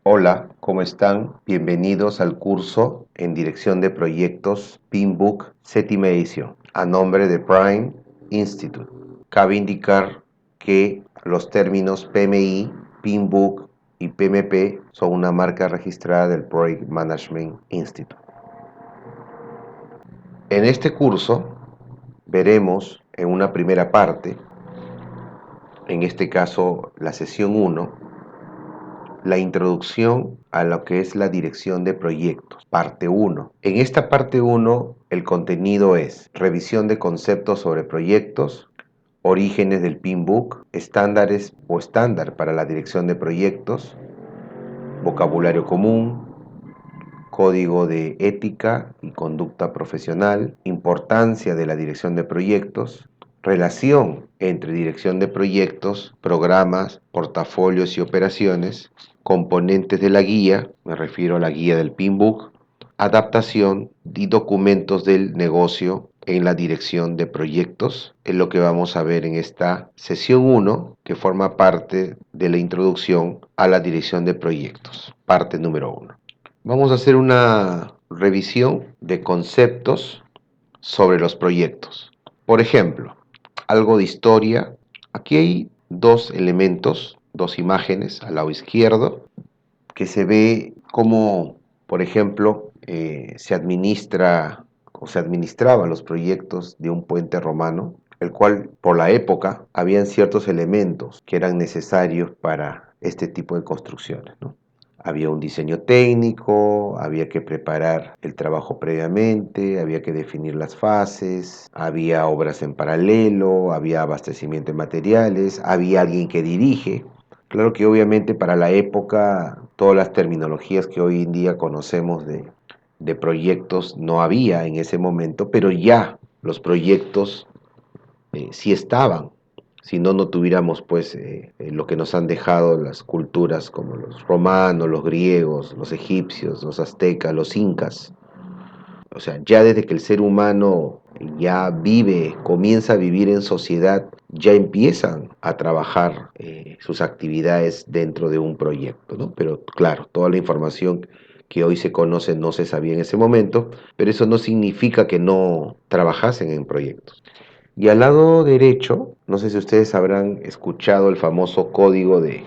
Hola, ¿cómo están? Bienvenidos al curso en Dirección de Proyectos PMBOK séptima edición, a nombre de Prime Institute. Cabe indicar que los términos PMI, PMBOK y PMP son una marca registrada del Project Management Institute. En este curso veremos en una primera parte, en este caso la sesión 1, la introducción a lo que es la dirección de proyectos, parte 1. En esta parte 1, el contenido es revisión de conceptos sobre proyectos, orígenes del PMBOK, estándares o estándar para la dirección de proyectos, vocabulario común, código de ética y conducta profesional, importancia de la dirección de proyectos, relación entre dirección de proyectos, programas, portafolios y operaciones, componentes de la guía, me refiero a la guía del PMBOK, adaptación y documentos del negocio en la dirección de proyectos, es lo que vamos a ver en esta sesión 1, que forma parte de la introducción a la dirección de proyectos, parte número 1. Vamos a hacer una revisión de conceptos sobre los proyectos. Por ejemplo, algo de historia. Aquí hay dos elementos, dos imágenes al lado izquierdo, que se ve cómo, por ejemplo, se administra o se administraban los proyectos de un puente romano, el cual por la época habían ciertos elementos que eran necesarios para este tipo de construcciones, ¿no? Había un diseño técnico, había que preparar el trabajo previamente, había que definir las fases, había obras en paralelo, había abastecimiento de materiales, había alguien que dirige. Claro que obviamente para la época todas las terminologías que hoy en día conocemos de proyectos no había en ese momento, pero ya los proyectos sí estaban, si no, no tuviéramos pues lo que nos han dejado las culturas como los romanos, los griegos, los egipcios, los aztecas, los incas. O sea, ya desde que el ser humano ya vive, comienza a vivir en sociedad, ya empiezan a trabajar sus actividades dentro de un proyecto, ¿no? Pero claro, toda la información que hoy se conoce no se sabía en ese momento, pero eso no significa que no trabajasen en proyectos. Y al lado derecho, no sé si ustedes habrán escuchado el famoso código de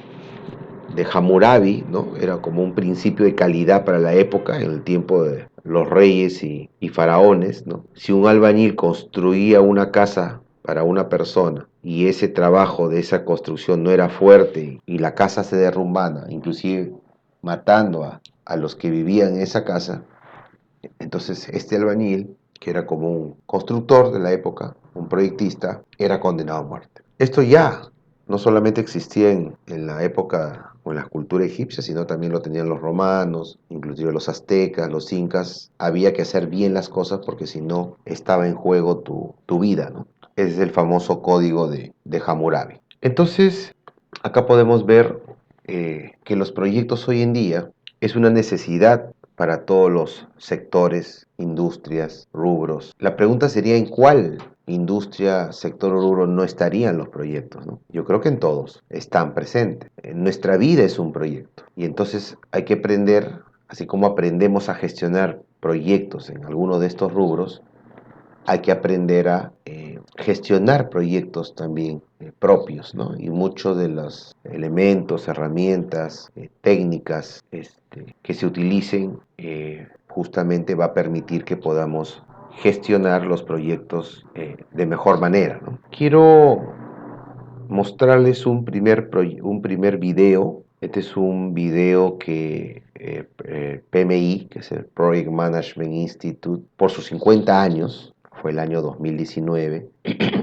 Hammurabi, ¿no? Era como un principio de calidad para la época, en el tiempo de los reyes y faraones, ¿no? Si un albañil construía una casa para una persona y ese trabajo de esa construcción no era fuerte y la casa se derrumbaba, inclusive matando a los que vivían en esa casa, entonces este albañil, que era como un constructor de la época, un proyectista, era condenado a muerte. Esto ya no solamente existía en la época o en la cultura egipcia, sino también lo tenían los romanos, inclusive los aztecas, los incas. Había que hacer bien las cosas porque si no estaba en juego tu vida, ¿no? Ese es el famoso código de Hammurabi. Entonces, acá podemos ver que los proyectos hoy en día es una necesidad para todos los sectores, industrias, rubros. La pregunta sería en cuál industria, sector o rubro no estarían los proyectos, ¿no? Yo creo que en todos están presentes. Nuestra vida es un proyecto y entonces hay que aprender, así como aprendemos a gestionar proyectos en alguno de estos rubros, hay que aprender a gestionar proyectos también propios, ¿no? Y muchos de los elementos, herramientas, técnicas que se utilicen justamente va a permitir que podamos gestionar los proyectos de mejor manera, ¿no? Quiero mostrarles un primer video. Este es un video que PMI, que es el Project Management Institute, por sus 50 años, fue el año 2019,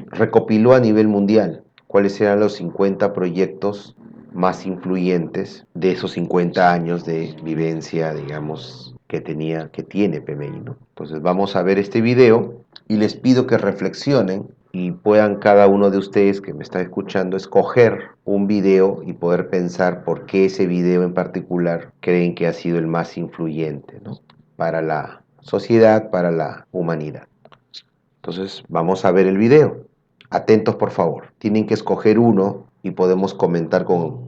recopiló a nivel mundial cuáles eran los 50 proyectos más influyentes de esos 50 años de vivencia, digamos, que tiene PMI, ¿no? Entonces vamos a ver este video y les pido que reflexionen y puedan cada uno de ustedes que me está escuchando escoger un video y poder pensar por qué ese video en particular creen que ha sido el más influyente, ¿no? Para la sociedad, para la humanidad. Entonces vamos a ver el video. Atentos por favor. Tienen que escoger uno y podemos comentar con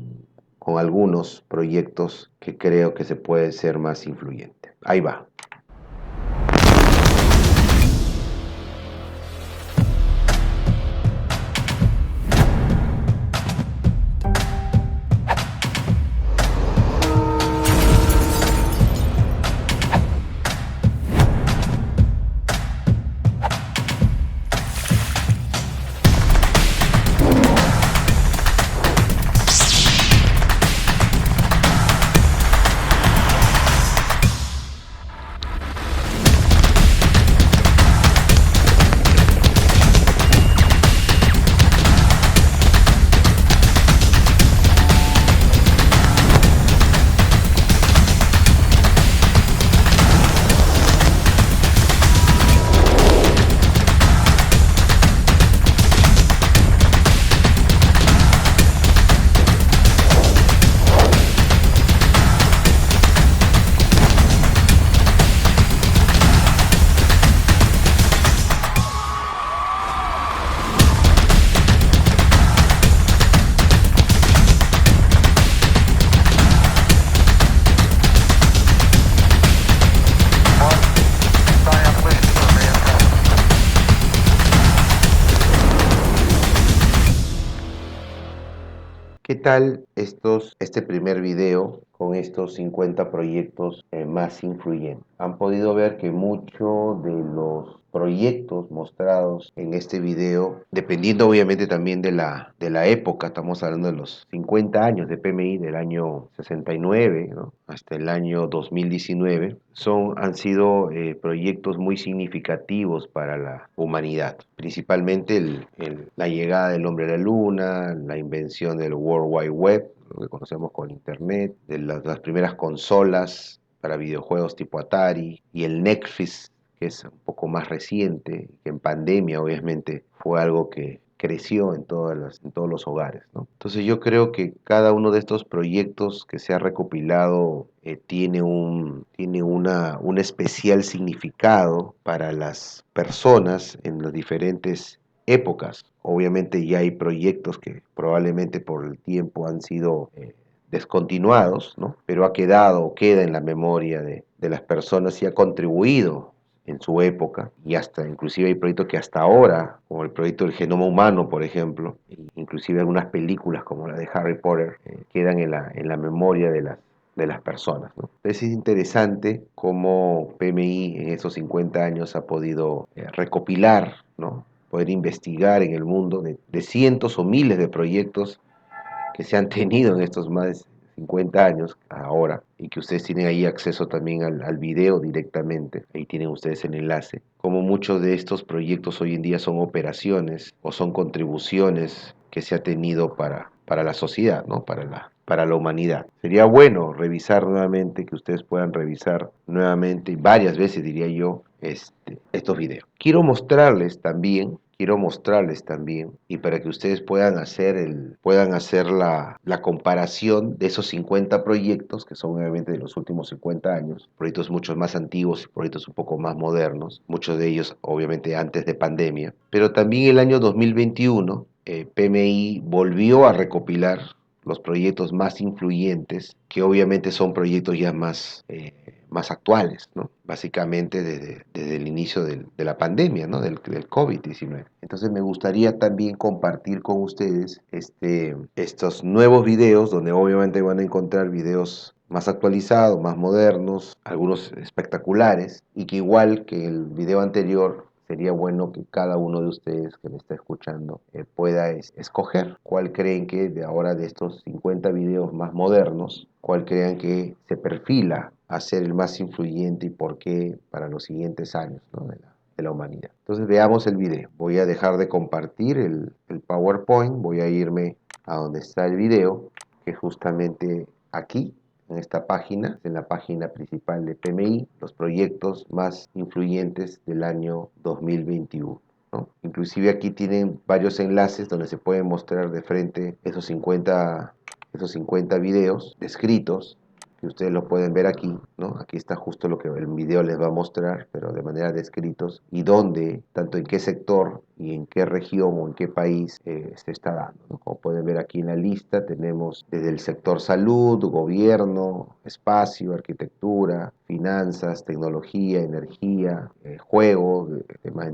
con algunos proyectos que creo que se puede ser más influyente. Ahí va. ¿Qué tal este primer video con estos 50 proyectos más influyentes? Han podido ver que muchos de los proyectos mostrados en este video, dependiendo obviamente también de la época, estamos hablando de los 50 años de PMI, del año 69, ¿no?, hasta el año 2019, han sido proyectos muy significativos para la humanidad, principalmente la llegada del hombre a la luna, la invención del World Wide Web, lo que conocemos con Internet, de las primeras consolas para videojuegos tipo Atari, y el Netflix, que es un poco más reciente, que en pandemia obviamente fue algo que creció en todos los hogares, ¿no? Entonces yo creo que cada uno de estos proyectos que se ha recopilado tiene un especial significado para las personas en las diferentes épocas. Obviamente ya hay proyectos que probablemente por el tiempo han sido descontinuados, ¿no?, pero queda en la memoria de las personas y ha contribuido en su época, y hasta inclusive hay proyectos que hasta ahora, como el proyecto del genoma humano, por ejemplo, inclusive algunas películas como la de Harry Potter, quedan en la memoria de las personas, ¿no? Entonces es interesante cómo PMI en esos 50 años ha podido recopilar, ¿no?, poder investigar en el mundo de cientos o miles de proyectos que se han tenido en estos más de 50 años ahora, y que ustedes tienen ahí acceso también al video directamente. Ahí tienen ustedes el enlace. Como muchos de estos proyectos hoy en día son operaciones o son contribuciones que se ha tenido para la sociedad, ¿no?, para la humanidad. Sería bueno revisar nuevamente, que ustedes puedan revisar nuevamente, varias veces diría yo, estos videos. Quiero mostrarles también, y para que ustedes puedan hacer la comparación de esos 50 proyectos, que son obviamente de los últimos 50 años, proyectos mucho más antiguos, proyectos un poco más modernos, muchos de ellos obviamente antes de pandemia, pero también el año 2021, PMI volvió a recopilar los proyectos más influyentes, que obviamente son proyectos ya más actuales, ¿no?, básicamente desde el inicio de la pandemia, ¿no?, del COVID-19. Entonces me gustaría también compartir con ustedes estos nuevos videos, donde obviamente van a encontrar videos más actualizados, más modernos, algunos espectaculares, y que igual que el video anterior, sería bueno que cada uno de ustedes que me está escuchando pueda escoger cuál creen que de estos 50 videos más modernos, cuál crean que se perfila a ser el más influyente y por qué para los siguientes años, ¿no?, de la humanidad. Entonces veamos el video. Voy a dejar de compartir el PowerPoint, voy a irme a donde está el video, que es justamente aquí, en esta página, en la página principal de PMI, los proyectos más influyentes del año 2021, ¿no? Inclusive aquí tienen varios enlaces donde se pueden mostrar de frente esos 50 videos descritos, que ustedes lo pueden ver aquí, ¿no? Aquí está justo lo que el video les va a mostrar, pero de manera de escritos, y dónde, tanto en qué sector y en qué región o en qué país se está dando, ¿no? Como pueden ver aquí en la lista, tenemos desde el sector salud, gobierno, espacio, arquitectura, finanzas, tecnología, energía, juego, el tema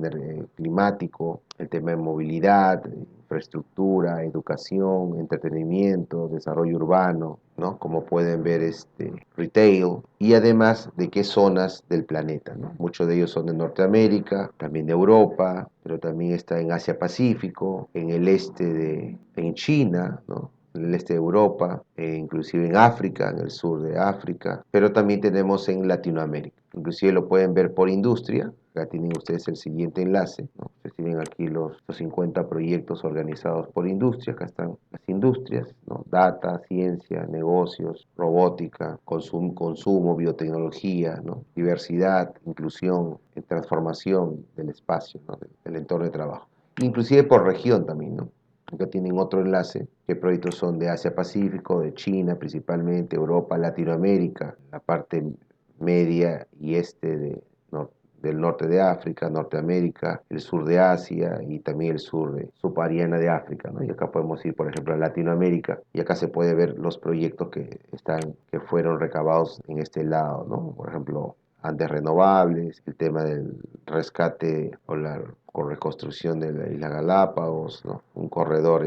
climático, el tema de movilidad, infraestructura, educación, entretenimiento, desarrollo urbano, ¿no? Como pueden ver, retail, y además de qué zonas del planeta, ¿no? Muchos de ellos son de Norteamérica, también de Europa, pero también está en Asia-Pacífico, en el en China, ¿no? En el este de Europa, inclusive en África, en el sur de África, pero también tenemos en Latinoamérica. Inclusive lo pueden ver por industria. Acá tienen ustedes el siguiente enlace, ¿no? Ustedes tienen aquí los 50 proyectos organizados por industria. Acá están las industrias, ¿no? Data, ciencia, negocios, robótica, consumo, biotecnología, ¿no? Diversidad, inclusión, transformación del espacio, ¿no? Del entorno de trabajo. Inclusive por región también, ¿no? Acá tienen otro enlace, qué proyectos son de Asia-Pacífico, de China principalmente, Europa, Latinoamérica, la parte media y del norte de África, Norteamérica, el sur de Asia y también el sur de subsahariana de África, ¿no? Y acá podemos ir, por ejemplo, a Latinoamérica y acá se puede ver los proyectos que fueron recabados en este lado, ¿no? Por ejemplo, Andes Renovables, el tema del rescate o la reconstrucción de la isla Galápagos, ¿no? Un corredor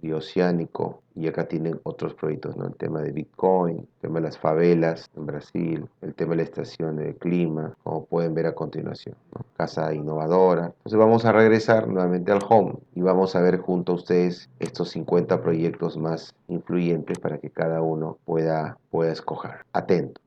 bioceánico, y acá tienen otros proyectos, ¿no? El tema de Bitcoin, el tema de las favelas en Brasil, el tema de la estación de clima, como pueden ver a continuación, ¿no? Casa innovadora. Entonces vamos a regresar nuevamente al home y vamos a ver junto a ustedes estos 50 proyectos más influyentes para que cada uno pueda escoger. Atento.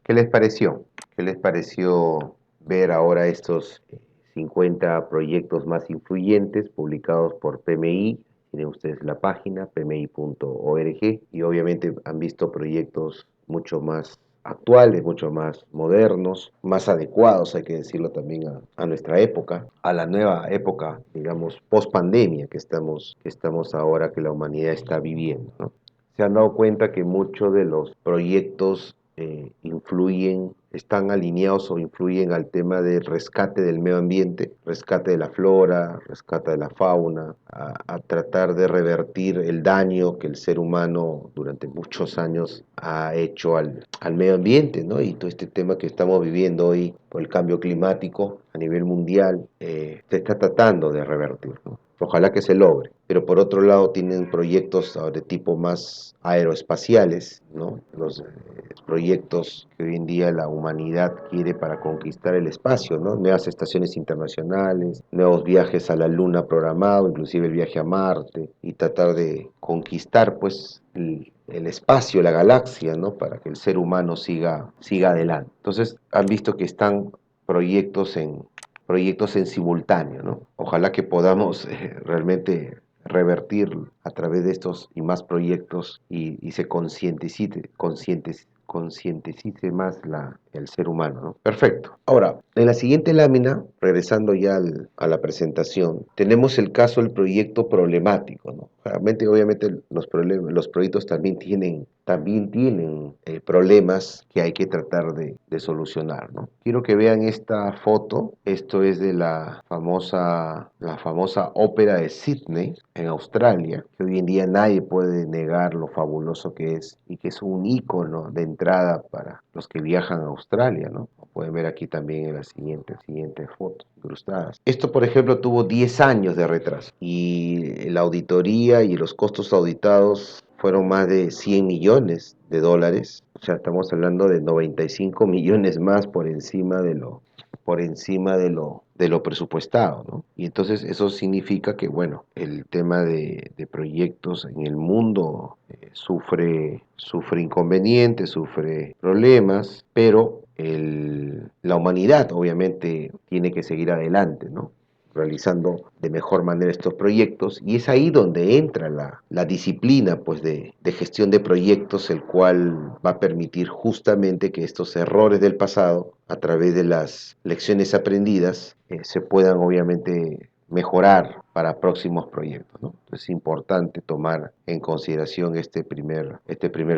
¿Qué les pareció? ¿Qué les pareció ver ahora estos 50 proyectos más influyentes publicados por PMI? Tienen ustedes la página pmi.org y obviamente han visto proyectos mucho más actuales, mucho más modernos, más adecuados, hay que decirlo también a nuestra época, a la nueva época, digamos, post pandemia que estamos ahora, que la humanidad está viviendo, ¿no? Se han dado cuenta que muchos de los proyectos están alineados o influyen al tema del rescate del medio ambiente, rescate de la flora, rescate de la fauna, a tratar de revertir el daño que el ser humano durante muchos años ha hecho al medio ambiente, ¿no? Y todo este tema que estamos viviendo hoy por el cambio climático a nivel mundial se está tratando de revertir, ¿no? Ojalá que se logre. Pero por otro lado tienen proyectos de tipo más aeroespaciales, ¿no? Los proyectos que hoy en día la humanidad quiere para conquistar el espacio, ¿no? Nuevas estaciones internacionales, nuevos viajes a la Luna programado, inclusive el viaje a Marte, y tratar de conquistar, pues, el espacio, la galaxia, ¿no? Para que el ser humano siga adelante. Entonces, han visto que están proyectos en simultáneo, ¿no? Ojalá que podamos realmente revertir a través de estos y más proyectos y se concientice más el ser humano, ¿no? Perfecto. Ahora, en la siguiente lámina, regresando ya a la presentación, tenemos el caso del proyecto problemático, ¿no? Realmente, obviamente, los proyectos también tienen problemas que hay que tratar de solucionar, ¿no? Quiero que vean esta foto. Esto es de la famosa ópera de Sydney, en Australia, que hoy en día nadie puede negar lo fabuloso que es y que es un ícono de entrada para los que viajan a Australia, ¿no? Lo pueden ver aquí también en la siguiente foto, incrustadas. Esto, por ejemplo, tuvo 10 años de retraso y la auditoría y los costos auditados fueron más de 100 millones de dólares. O sea, estamos hablando de 95 millones más por encima de lo presupuestado, ¿no? Y entonces eso significa que, bueno, el tema de proyectos en el mundo sufre inconvenientes, sufre problemas, pero la humanidad obviamente tiene que seguir adelante, ¿no? Realizando de mejor manera estos proyectos, y es ahí donde entra la disciplina, pues, de gestión de proyectos, el cual va a permitir justamente que estos errores del pasado, a través de las lecciones aprendidas, se puedan obviamente mejorar para próximos proyectos, ¿no? Es importante tomar en consideración este primer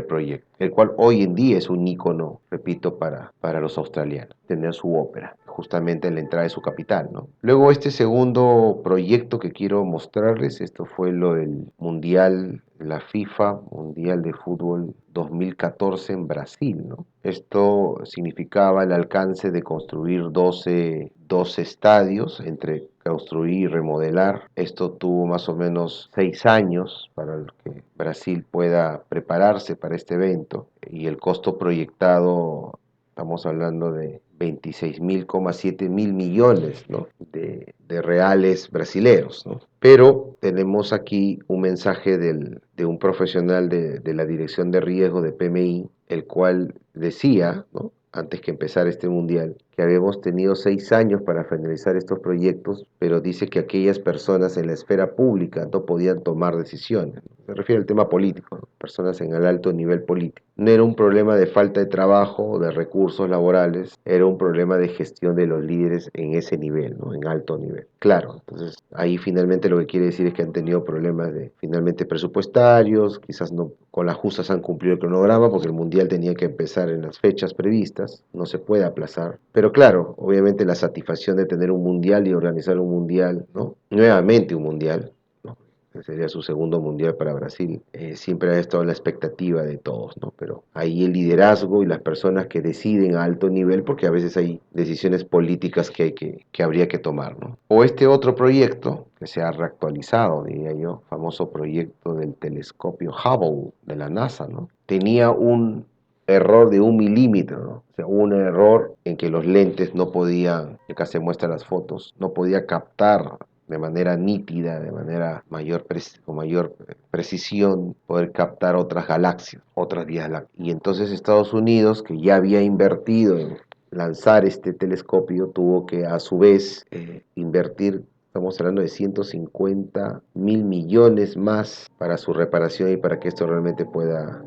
proyecto, el cual hoy en día es un ícono, repito, para los australianos, tener su ópera, justamente en la entrada de su capital, ¿no? Luego, este segundo proyecto que quiero mostrarles, esto fue lo del Mundial, la FIFA Mundial de Fútbol 2014 en Brasil, ¿no? Esto significaba el alcance de construir 12 estadios, entre construir y remodelar. Esto tuvo más o menos 6 años para que Brasil pueda prepararse para este evento, y el costo proyectado, estamos hablando de 26.7 mil millones, ¿no? de reales brasileros, ¿no? Pero tenemos aquí un mensaje de un profesional de la Dirección de Riesgo de PMI, el cual decía, ¿no?, antes que empezar este mundial, que habíamos tenido 6 años para finalizar estos proyectos, pero dice que aquellas personas en la esfera pública no podían tomar decisiones. Se refiere al tema político, ¿no? Personas en el alto nivel político. No era un problema de falta de trabajo o de recursos laborales, era un problema de gestión de los líderes en ese nivel, ¿no?, en alto nivel. Claro, entonces ahí finalmente lo que quiere decir es que han tenido problemas finalmente presupuestarios, quizás no con las justas han cumplido el cronograma, porque el mundial tenía que empezar en las fechas previstas, no se puede aplazar. Pero claro, obviamente la satisfacción de tener un mundial y organizar un mundial, ¿no? Nuevamente un mundial, ¿no?, que sería su segundo mundial para Brasil, siempre ha estado en la expectativa de todos, ¿no? Pero ahí el liderazgo y las personas que deciden a alto nivel, porque a veces hay decisiones políticas que habría que tomar, ¿no? O este otro proyecto que se ha reactualizado, diría yo, famoso proyecto del telescopio Hubble de la NASA, ¿no? Tenía un error de 1 milímetro, ¿no? O sea, un error en que los lentes no podían, acá se muestran las fotos, no podía captar de manera nítida, de manera con mayor precisión, poder captar otras galaxias, otras vías lácteas. Y entonces Estados Unidos, que ya había invertido en lanzar este telescopio, tuvo que a su vez invertir. Estamos hablando de 150 mil millones más para su reparación y para que esto realmente pueda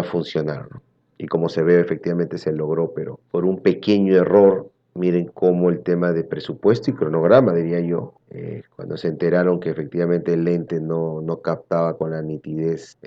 funcionar, ¿no? Y como se ve, efectivamente se logró, pero por un pequeño error. Miren cómo el tema de presupuesto y cronograma, diría yo, cuando se enteraron que efectivamente el lente no captaba con la nitidez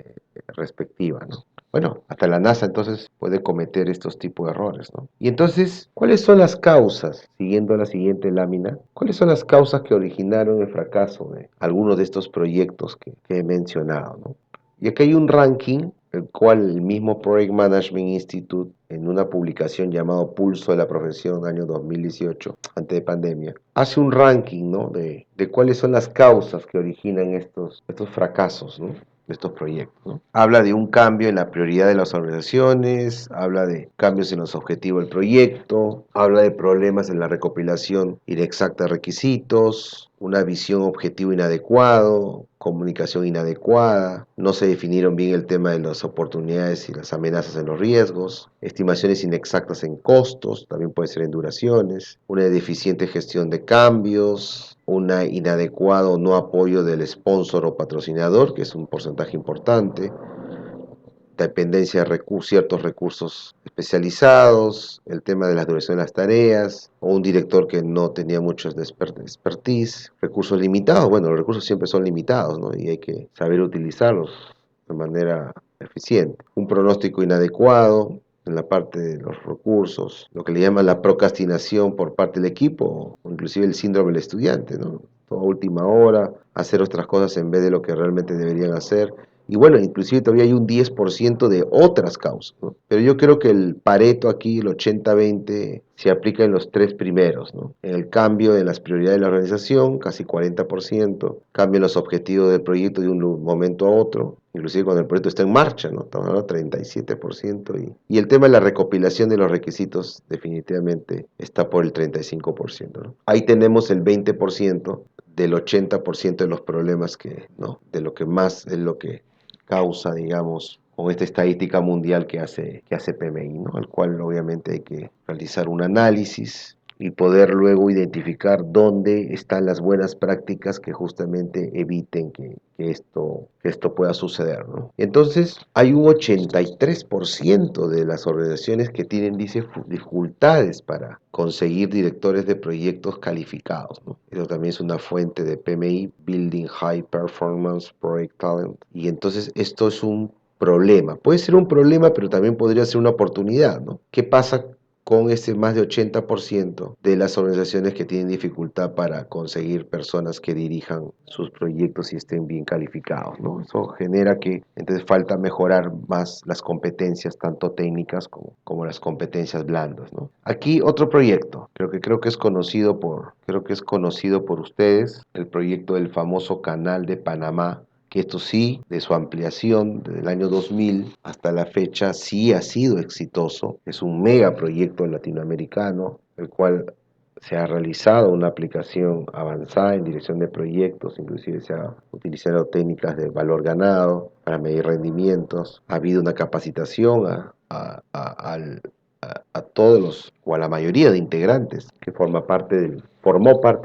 respectiva, ¿no? Bueno, hasta la NASA entonces puede cometer estos tipos de errores, ¿no? Y entonces, ¿cuáles son las causas? Siguiendo la siguiente lámina, ¿cuáles son las causas que originaron el fracaso de algunos de estos proyectos que he mencionado, ¿no? Y aquí hay un ranking el cual el mismo Project Management Institute, en una publicación llamado Pulso de la Profesión, año 2018, antes de pandemia, hace un ranking, ¿no? de cuáles son las causas que originan estos fracasos, ¿no? De estos proyectos, ¿no? Habla de un cambio en la prioridad de las organizaciones, habla de cambios en los objetivos del proyecto, habla de problemas en la recopilación inexacta de requisitos, una visión objetivo inadecuado, comunicación inadecuada, no se definieron bien el tema de las oportunidades y las amenazas en los riesgos, estimaciones inexactas en costos, también puede ser en duraciones, una deficiente gestión de cambios, un inadecuado no apoyo del sponsor o patrocinador, que es un porcentaje importante, dependencia de ciertos recursos especializados, el tema de la duración de las tareas, o un director que no tenía muchos expertise, recursos limitados. Bueno, los recursos siempre son limitados, ¿no? Y hay que saber utilizarlos de manera eficiente. Un pronóstico inadecuado en la parte de los recursos, lo que le llaman la procrastinación por parte del equipo, o inclusive el síndrome del estudiante, ¿no? Toda última hora, hacer otras cosas en vez de lo que realmente deberían hacer. Y bueno, inclusive todavía hay un 10% de otras causas, ¿no? Pero yo creo que el Pareto aquí, el 80-20, se aplica en los tres primeros, ¿no? En el cambio de las prioridades de la organización, casi 40%, cambio en los objetivos del proyecto de un momento a otro, inclusive cuando el proyecto está en marcha, ¿no? Estamos hablando de 37%, y el tema de la recopilación de los requisitos definitivamente está por el 35%, ¿no? Ahí tenemos el 20% del 80% de los problemas que, ¿no? De lo que más es lo que causa, digamos, con esta estadística mundial que hace PMI, ¿no? Al cual obviamente hay que realizar un análisis y poder luego identificar dónde están las buenas prácticas que justamente eviten que esto pueda suceder, ¿no? Entonces, hay un 83% de las organizaciones que tienen dificultades para conseguir directores de proyectos calificados, ¿no? Eso también es una fuente de PMI, Building High Performance Project Talent. Y entonces esto es un problema. Puede ser un problema, pero también podría ser una oportunidad, ¿no? ¿Qué pasa con ese más de 80% de las organizaciones que tienen dificultad para conseguir personas que dirijan sus proyectos y estén bien calificados, ¿no? Eso genera que entonces falta mejorar más las competencias, tanto técnicas como las competencias blandas, ¿no? Aquí otro proyecto, creo que es conocido por ustedes, el proyecto del famoso Canal de Panamá, que esto sí, de su ampliación desde el año 2000 hasta la fecha, sí ha sido exitoso. Es un megaproyecto latinoamericano, el cual se ha realizado una aplicación avanzada en dirección de proyectos, inclusive se ha utilizado técnicas de valor ganado para medir rendimientos, ha habido una capacitación a todos o a la mayoría de integrantes que formó parte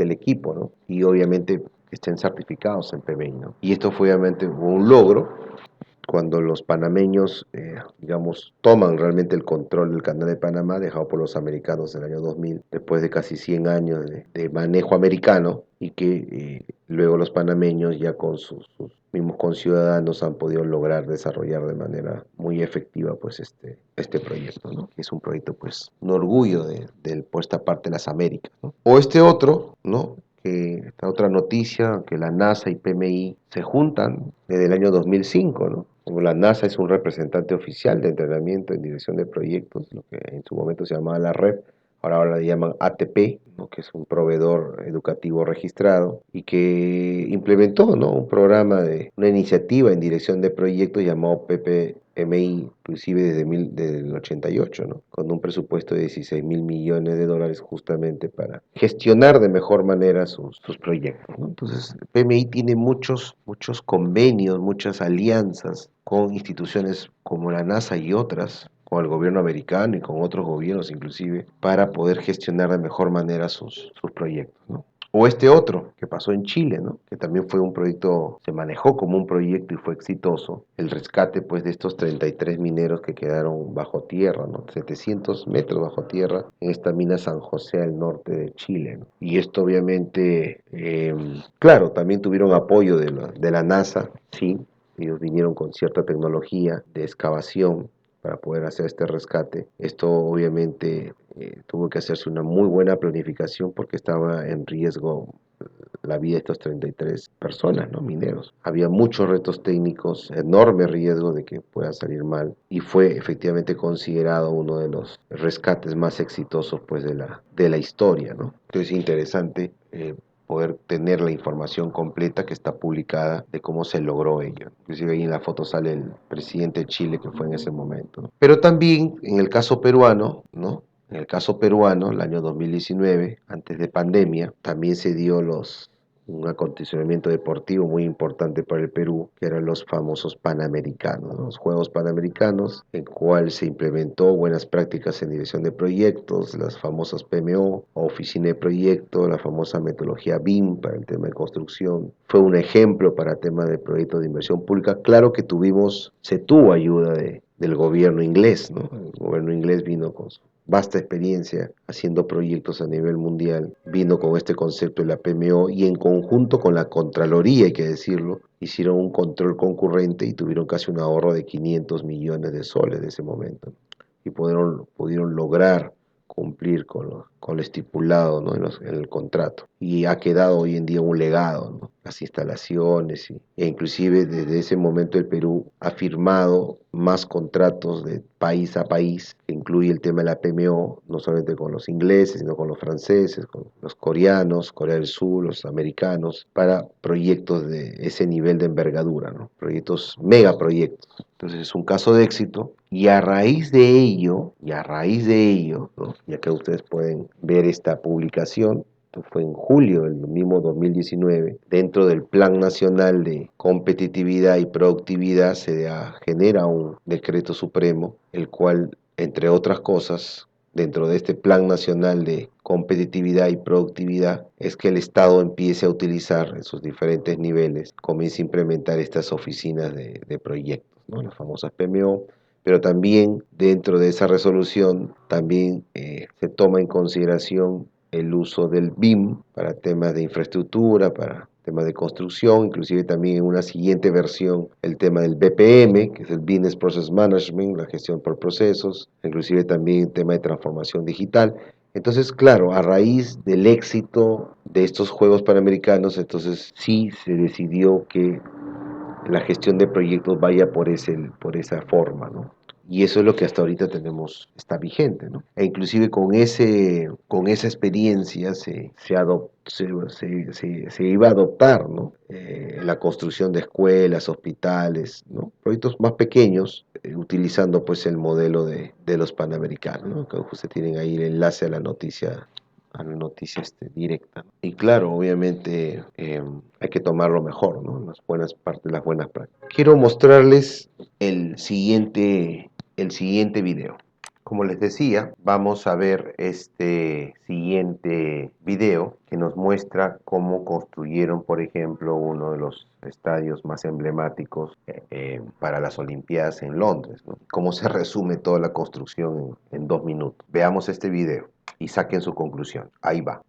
del equipo, ¿no? Y obviamente estén certificados en PBI, ¿no? Y esto fue obviamente un logro cuando los panameños, digamos, toman realmente el control del Canal de Panamá, dejado por los americanos en el año 2000, después de casi 100 años de manejo americano, y que luego los panameños ya con sus mismos conciudadanos han podido lograr desarrollar de manera muy efectiva pues este proyecto, ¿no? Que es un proyecto pues un orgullo por esta parte de las Américas, ¿no? O este otro, ¿no? Que esta otra noticia, que la NASA y PMI se juntan desde el año 2005, ¿no? Como la NASA es un representante oficial de entrenamiento en dirección de proyectos, lo que en su momento se llamaba la REP, ahora le llaman ATP, ¿no? Que es un proveedor educativo registrado y que implementó, ¿no? Un programa una iniciativa en dirección de proyectos llamado PPMI, inclusive desde el 88, ¿no? Con un presupuesto de 16 mil millones de dólares justamente para gestionar de mejor manera sus proyectos, ¿no? Entonces, PMI tiene muchos convenios, muchas alianzas con instituciones como la NASA y otras, con el gobierno americano y con otros gobiernos inclusive, para poder gestionar de mejor manera sus proyectos, ¿no? O este otro que pasó en Chile, ¿no? Que también fue un proyecto, se manejó como un proyecto y fue exitoso, el rescate pues de estos 33 mineros que quedaron bajo tierra, ¿no? 700 metros bajo tierra en esta mina San José al norte de Chile, ¿no? Y esto obviamente, claro, también tuvieron apoyo de la NASA, sí, ellos vinieron con cierta tecnología de excavación para poder hacer este rescate. Esto obviamente tuvo que hacerse una muy buena planificación porque estaba en riesgo la vida de estos 33 personas, ¿no? Mineros. Había muchos retos técnicos, enorme riesgo de que pueda salir mal y fue efectivamente considerado uno de los rescates más exitosos pues de la historia, ¿no? Entonces es interesante poder tener la información completa que está publicada de cómo se logró ello. Inclusive ahí en la foto sale el presidente de Chile que fue en ese momento, ¿no? Pero también en el caso peruano, ¿no? En el caso peruano, el año 2019, antes de pandemia, también se dio un acondicionamiento deportivo muy importante para el Perú, que eran los famosos Panamericanos, ¿no? Los Juegos Panamericanos, en cual se implementó buenas prácticas en dirección de proyectos, las famosas PMO, Oficina de Proyectos, la famosa metodología BIM para el tema de construcción. Fue un ejemplo para temas de proyectos de inversión pública. Claro que se tuvo ayuda del gobierno inglés, ¿no? El gobierno inglés vino con su vasta experiencia haciendo proyectos a nivel mundial, vino con este concepto de la PMO y en conjunto con la Contraloría, hay que decirlo, hicieron un control concurrente y tuvieron casi un ahorro de 500 millones de soles de ese momento y pudieron lograr cumplir con lo estipulado, ¿no? en el contrato. Y ha quedado hoy en día un legado, ¿no? Las instalaciones e inclusive desde ese momento el Perú ha firmado más contratos de país a país, que incluye el tema de la PMO, no solamente con los ingleses, sino con los franceses, con los coreanos, Corea del Sur, los americanos, para proyectos de ese nivel de envergadura, ¿no? Proyectos, megaproyectos. Entonces es un caso de éxito y a raíz de ello, ¿no? Ya que ustedes pueden ver esta publicación, fue en julio del mismo 2019, dentro del Plan Nacional de Competitividad y Productividad genera un decreto supremo, el cual, entre otras cosas, dentro de este Plan Nacional de Competitividad y Productividad, es que el Estado empiece a utilizar en sus diferentes niveles, comience a implementar estas oficinas de proyectos, ¿no? Las famosas PMO, pero también dentro de esa resolución también se toma en consideración el uso del BIM para temas de infraestructura, para temas de construcción, inclusive también en una siguiente versión el tema del BPM, que es el Business Process Management, la gestión por procesos, inclusive también el tema de transformación digital. Entonces, claro, a raíz del éxito de estos Juegos Panamericanos, entonces sí se decidió que la gestión de proyectos vaya por esa forma, ¿no? Y eso es lo que hasta ahorita está vigente, ¿no? E inclusive con esa experiencia se iba a adoptar, ¿no? La construcción de escuelas, hospitales, ¿no? Proyectos más pequeños, utilizando pues el modelo de los Panamericanos, ¿no? Que ustedes tienen ahí el enlace a la noticia directa. Y claro, obviamente hay que tomar lo mejor, ¿no? Las buenas partes, las buenas prácticas. Quiero mostrarles el siguiente video. Como les decía, vamos a ver este siguiente video que nos muestra cómo construyeron, por ejemplo, uno de los estadios más emblemáticos para las Olimpiadas en Londres, ¿no? Cómo se resume toda la construcción en 2 minutos. Veamos este video y saquen su conclusión. Ahí va.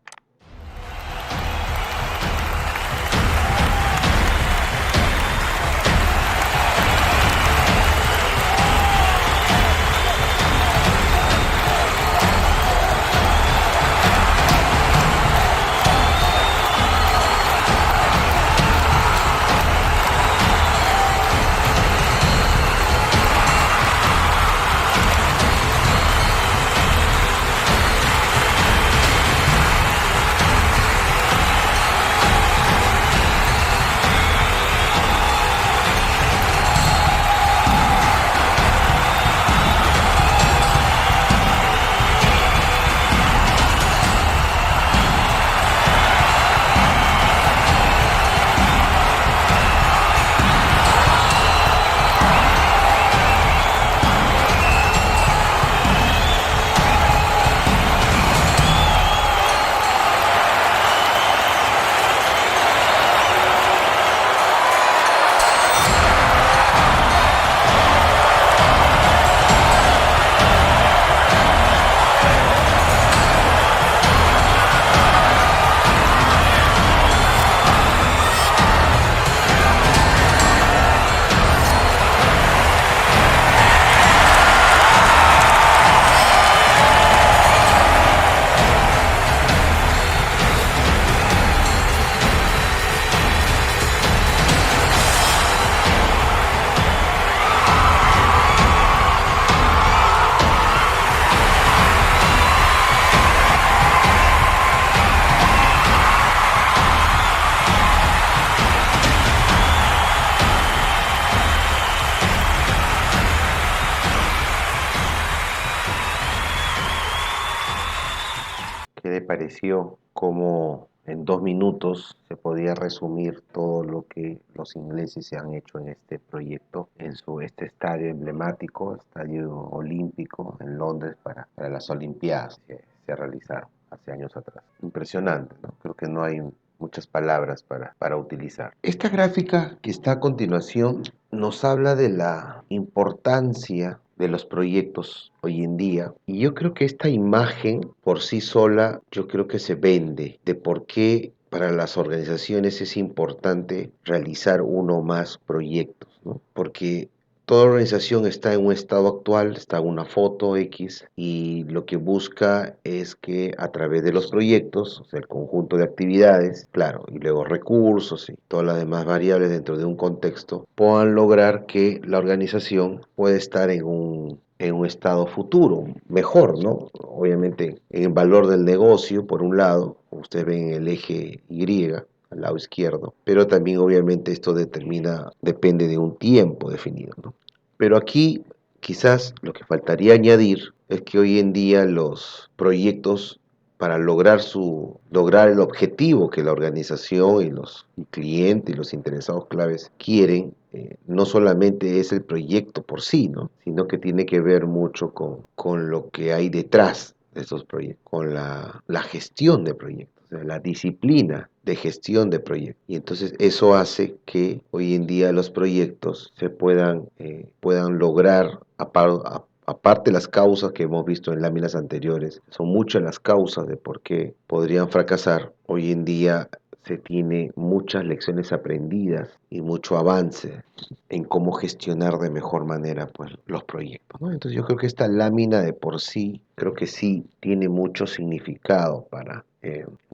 pareció cómo en 2 minutos se podía resumir todo lo que los ingleses se han hecho en este proyecto, en este estadio emblemático, estadio olímpico en Londres para las Olimpiadas que se realizaron hace años atrás. Impresionante, ¿no? Creo que no hay muchas palabras para utilizar. Esta gráfica que está a continuación nos habla de la importancia de los proyectos hoy en día, y yo creo que esta imagen por sí sola, yo creo que se vende de por qué para las organizaciones es importante realizar uno o más proyectos, ¿no? Porque toda organización está en un estado actual, está en una foto X, y lo que busca es que a través de los proyectos, o sea, el conjunto de actividades, claro, y luego recursos y todas las demás variables dentro de un contexto, puedan lograr que la organización pueda estar en un estado futuro, mejor, ¿no? Obviamente, en el valor del negocio, por un lado, como ustedes ven en el eje Y, al lado izquierdo, pero también obviamente esto depende de un tiempo definido, ¿no? Pero aquí quizás lo que faltaría añadir es que hoy en día los proyectos para lograr el objetivo que la organización y los clientes y los interesados claves quieren, no solamente es el proyecto por sí, ¿no? Sino que tiene que ver mucho con lo que hay detrás de estos proyectos, con la gestión de proyectos, o sea, la disciplina de gestión de proyectos. Y entonces eso hace que hoy en día los proyectos puedan lograr, aparte de las causas que hemos visto en láminas anteriores, son muchas las causas de por qué podrían fracasar. Hoy en día se tiene muchas lecciones aprendidas y mucho avance en cómo gestionar de mejor manera, pues, los proyectos, ¿no? Entonces yo creo que esta lámina de por sí, creo que sí tiene mucho significado para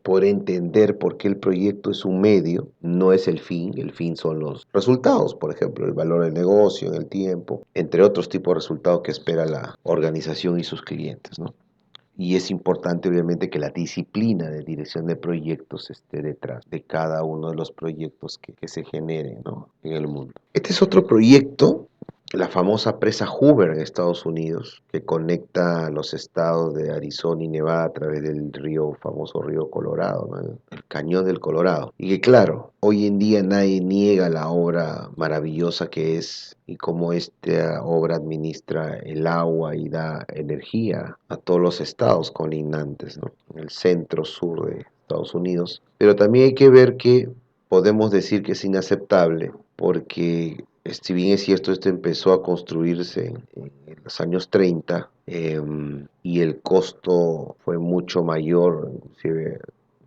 poder entender por qué el proyecto es un medio, no es el fin son los resultados, por ejemplo, el valor del negocio en el tiempo, entre otros tipos de resultados que espera la organización y sus clientes, ¿no? Y es importante, obviamente, que la disciplina de dirección de proyectos esté detrás de cada uno de los proyectos que se generen, ¿no?, en el mundo. Este es otro proyecto, la famosa presa Hoover en Estados Unidos, que conecta los estados de Arizona y Nevada a través del famoso río Colorado, ¿no?, el Cañón del Colorado. Y que claro, hoy en día nadie niega la obra maravillosa que es y cómo esta obra administra el agua y da energía a todos los estados colindantes, ¿no?, en el centro sur de Estados Unidos. Pero también hay que ver que podemos decir que es inaceptable porque, si bien es cierto, esto empezó a construirse en los años 30, y el costo fue mucho mayor, inclusive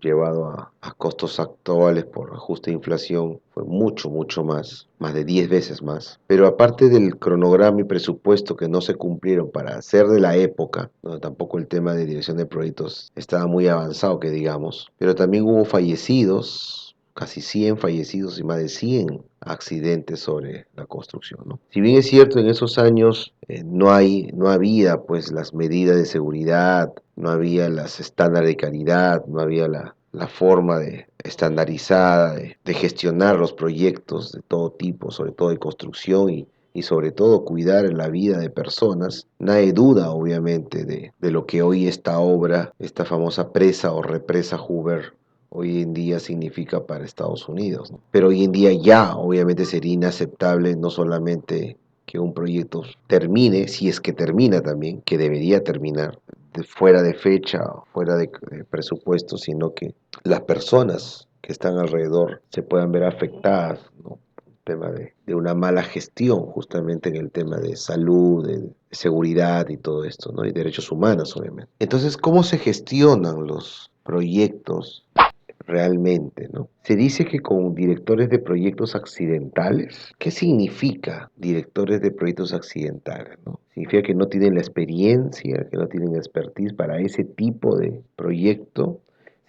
llevado a costos actuales por ajuste de inflación, fue mucho, mucho más de 10 veces más. Pero aparte del cronograma y presupuesto que no se cumplieron para hacer de la época, donde tampoco el tema de dirección de proyectos estaba muy avanzado, que digamos, pero también hubo fallecidos, casi 100 fallecidos y más de 100 accidentes sobre la construcción, ¿no? Si bien es cierto, en esos años no había pues las medidas de seguridad, no había las estándares de calidad, no había la forma estandarizada de gestionar los proyectos de todo tipo, sobre todo de construcción y sobre todo cuidar la vida de personas. Nadie duda, obviamente, de lo que hoy esta obra, esta famosa presa o represa Hoover, hoy en día significa para Estados Unidos, ¿no? Pero hoy en día ya obviamente sería inaceptable no solamente que un proyecto termine, si es que termina también, que debería terminar, fuera de fecha, fuera de presupuesto, sino que las personas que están alrededor se puedan ver afectadas, ¿no? Tema de una mala gestión, justamente en el tema de salud, de seguridad y todo esto, ¿no? Y derechos humanos, obviamente. Entonces, ¿cómo se gestionan los proyectos realmente, ¿no? Se dice que con directores de proyectos accidentales. ¿Qué significa directores de proyectos accidentales, no? Significa que no tienen la experiencia, que no tienen la expertise para ese tipo de proyecto.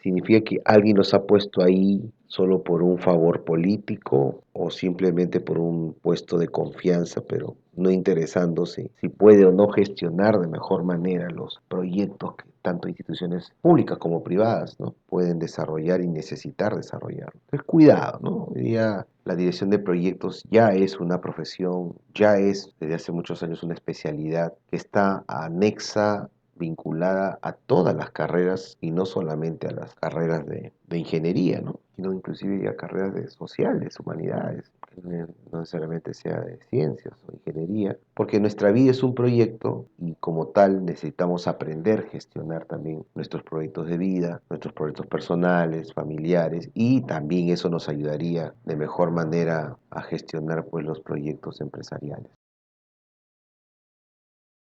Significa que alguien los ha puesto ahí solo por un favor político o simplemente por un puesto de confianza, pero no interesándose si puede o no gestionar de mejor manera los proyectos que tanto instituciones públicas como privadas, ¿no?, pueden desarrollar y necesitar desarrollar. Entonces, cuidado, ¿no? Hoy día la dirección de proyectos ya es una profesión, ya es desde hace muchos años una especialidad que está anexa vinculada a todas las carreras y no solamente a las carreras de ingeniería, ¿no? Sino inclusive a carreras de sociales, humanidades, que no necesariamente sea de ciencias o ingeniería, porque nuestra vida es un proyecto y como tal necesitamos aprender a gestionar también nuestros proyectos de vida, nuestros proyectos personales, familiares, y también eso nos ayudaría de mejor manera a gestionar pues los proyectos empresariales.